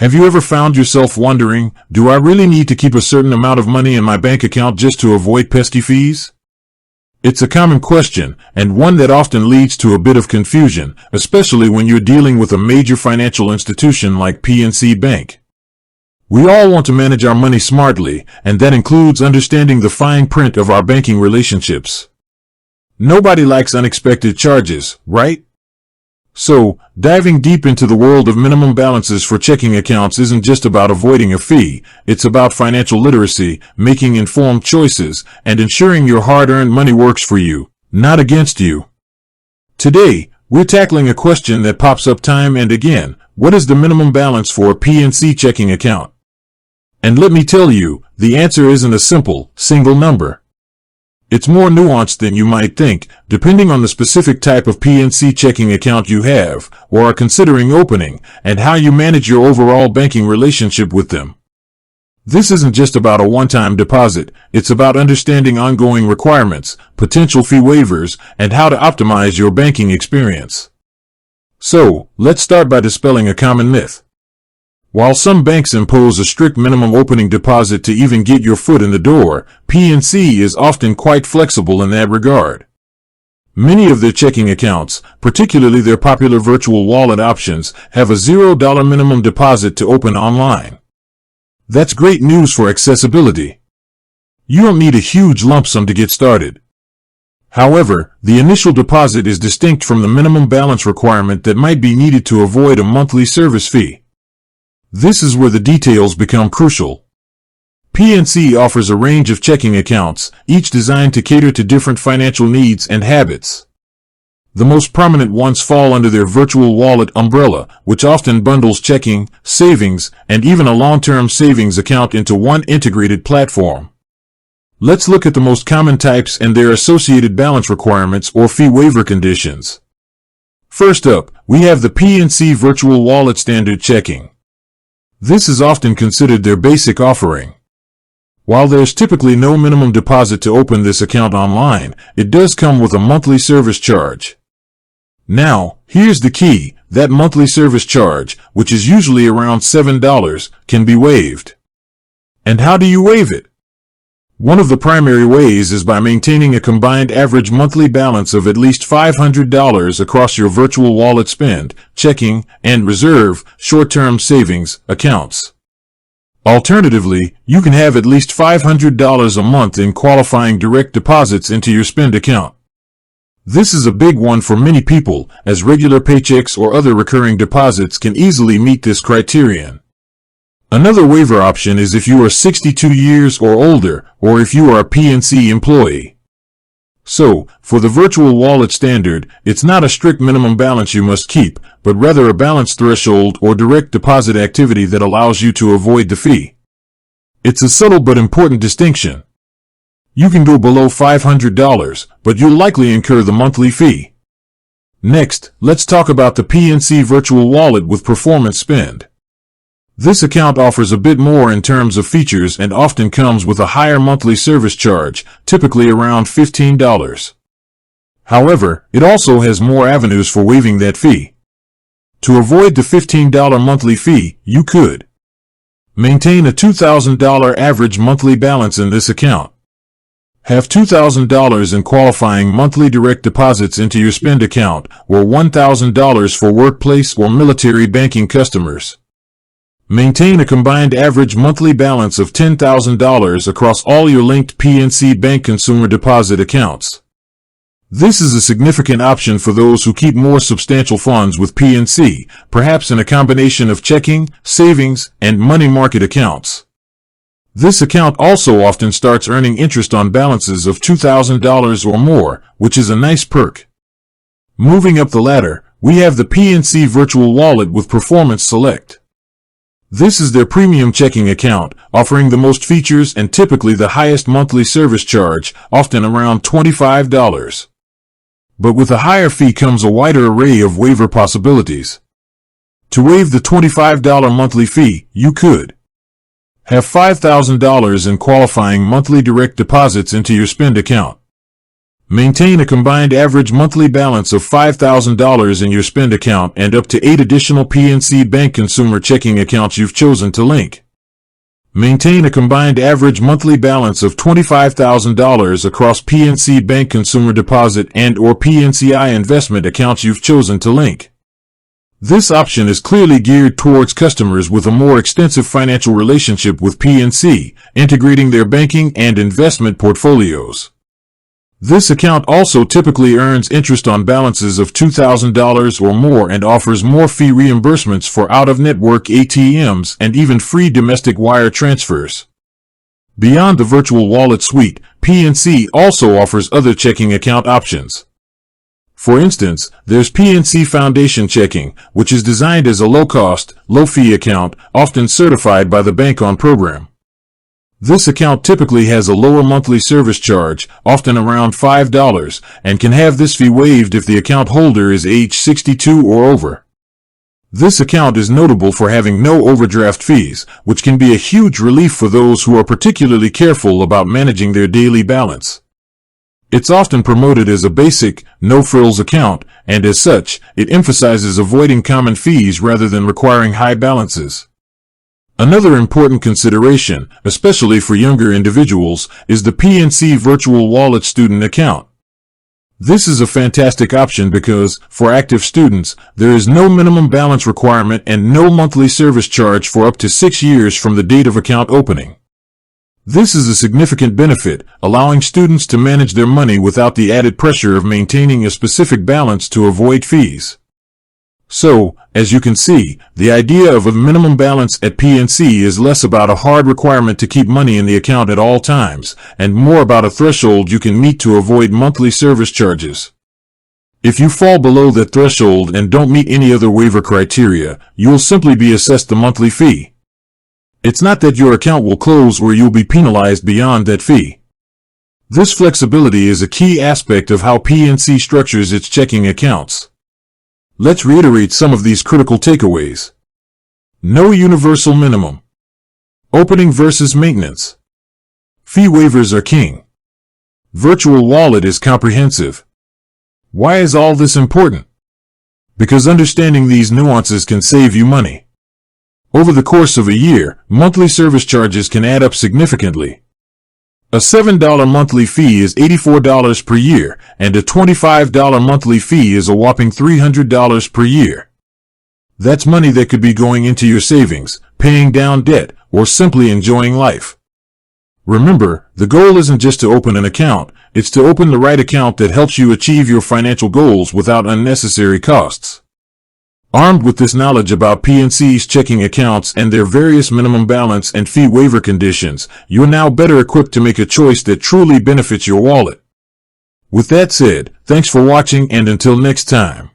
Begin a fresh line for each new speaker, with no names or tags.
Have you ever found yourself wondering, do I really need to keep a certain amount of money in my bank account just to avoid pesky fees? It's a common question, and one that often leads to a bit of confusion, especially when you're dealing with a major financial institution like PNC Bank. We all want to manage our money smartly, and that includes understanding the fine print of our banking relationships. Nobody likes unexpected charges, right? So, diving deep into the world of minimum balances for checking accounts isn't just about avoiding a fee, it's about financial literacy, making informed choices, and ensuring your hard-earned money works for you, not against you. Today, we're tackling a question that pops up time and again: what is the minimum balance for a PNC checking account? And let me tell you, the answer isn't a simple, single number. It's more nuanced than you might think, depending on the specific type of PNC checking account you have, or are considering opening, and how you manage your overall banking relationship with them. This isn't just about a one-time deposit, it's about understanding ongoing requirements, potential fee waivers, and how to optimize your banking experience. So, let's start by dispelling a common myth. While some banks impose a strict minimum opening deposit to even get your foot in the door, PNC is often quite flexible in that regard. Many of their checking accounts, particularly their popular virtual wallet options, have a $0 minimum deposit to open online. That's great news for accessibility. You don't need a huge lump sum to get started. However, the initial deposit is distinct from the minimum balance requirement that might be needed to avoid a monthly service fee. This is where the details become crucial. PNC offers a range of checking accounts, each designed to cater to different financial needs and habits. The most prominent ones fall under their virtual wallet umbrella, which often bundles checking, savings, and even a long-term savings account into one integrated platform. Let's look at the most common types and their associated balance requirements or fee waiver conditions. First up, we have the PNC Virtual Wallet Standard Checking. This is often considered their basic offering. While there's typically no minimum deposit to open this account online, it does come with a monthly service charge. Now, here's the key: that monthly service charge, which is usually around $7, can be waived. And how do you waive it? One of the primary ways is by maintaining a combined average monthly balance of at least $500 across your virtual wallet spend, checking, and reserve, short-term savings accounts. Alternatively, you can have at least $500 a month in qualifying direct deposits into your spend account. This is a big one for many people, as regular paychecks or other recurring deposits can easily meet this criterion. Another waiver option is if you are 62 years or older, or if you are a PNC employee. So, for the virtual wallet standard, it's not a strict minimum balance you must keep, but rather a balance threshold or direct deposit activity that allows you to avoid the fee. It's a subtle but important distinction. You can go below $500, but you'll likely incur the monthly fee. Next, let's talk about the PNC Virtual Wallet with Performance Spend. This account offers a bit more in terms of features and often comes with a higher monthly service charge, typically around $15. However, it also has more avenues for waiving that fee. To avoid the $15 monthly fee, you could maintain a $2,000 average monthly balance in this account. Have $2,000 in qualifying monthly direct deposits into your spend account, or $1,000 for workplace or military banking customers. Maintain a combined average monthly balance of $10,000 across all your linked PNC Bank consumer deposit accounts. This is a significant option for those who keep more substantial funds with PNC, perhaps in a combination of checking, savings, and money market accounts. This account also often starts earning interest on balances of $2,000 or more, which is a nice perk. Moving up the ladder, we have the PNC Virtual Wallet with Performance Select. This is their premium checking account, offering the most features and typically the highest monthly service charge, often around $25. But with a higher fee comes a wider array of waiver possibilities. To waive the $25 monthly fee, you could have $5,000 in qualifying monthly direct deposits into your spend account. Maintain a combined average monthly balance of $5,000 in your spend account and up to 8 additional PNC Bank consumer checking accounts you've chosen to link. Maintain a combined average monthly balance of $25,000 across PNC Bank consumer deposit and/or PNCI investment accounts you've chosen to link. This option is clearly geared towards customers with a more extensive financial relationship with PNC, integrating their banking and investment portfolios. This account also typically earns interest on balances of $2,000 or more and offers more fee reimbursements for out-of-network ATMs and even free domestic wire transfers. Beyond the virtual wallet suite, PNC also offers other checking account options. For instance, there's PNC Foundation Checking, which is designed as a low-cost, low-fee account, often certified by the bank on program. This account typically has a lower monthly service charge, often around $5, and can have this fee waived if the account holder is age 62 or over. This account is notable for having no overdraft fees, which can be a huge relief for those who are particularly careful about managing their daily balance. It's often promoted as a basic, no-frills account, and as such, it emphasizes avoiding common fees rather than requiring high balances. Another important consideration, especially for younger individuals, is the PNC Virtual Wallet Student Account. This is a fantastic option because, for active students, there is no minimum balance requirement and no monthly service charge for up to 6 years from the date of account opening. This is a significant benefit, allowing students to manage their money without the added pressure of maintaining a specific balance to avoid fees. So, as you can see, the idea of a minimum balance at PNC is less about a hard requirement to keep money in the account at all times, and more about a threshold you can meet to avoid monthly service charges. If you fall below that threshold and don't meet any other waiver criteria, you'll simply be assessed the monthly fee. It's not that your account will close or you'll be penalized beyond that fee. This flexibility is a key aspect of how PNC structures its checking accounts. Let's reiterate some of these critical takeaways. No universal minimum. Opening versus maintenance. Fee waivers are king. Virtual wallet is comprehensive. Why is all this important? Because understanding these nuances can save you money. Over the course of a year, monthly service charges can add up significantly. A $7 monthly fee is $84 per year, and a $25 monthly fee is a whopping $300 per year. That's money that could be going into your savings, paying down debt, or simply enjoying life. Remember, the goal isn't just to open an account, it's to open the right account that helps you achieve your financial goals without unnecessary costs. Armed with this knowledge about PNC's checking accounts and their various minimum balance and fee waiver conditions, you're now better equipped to make a choice that truly benefits your wallet. With that said, thanks for watching and until next time.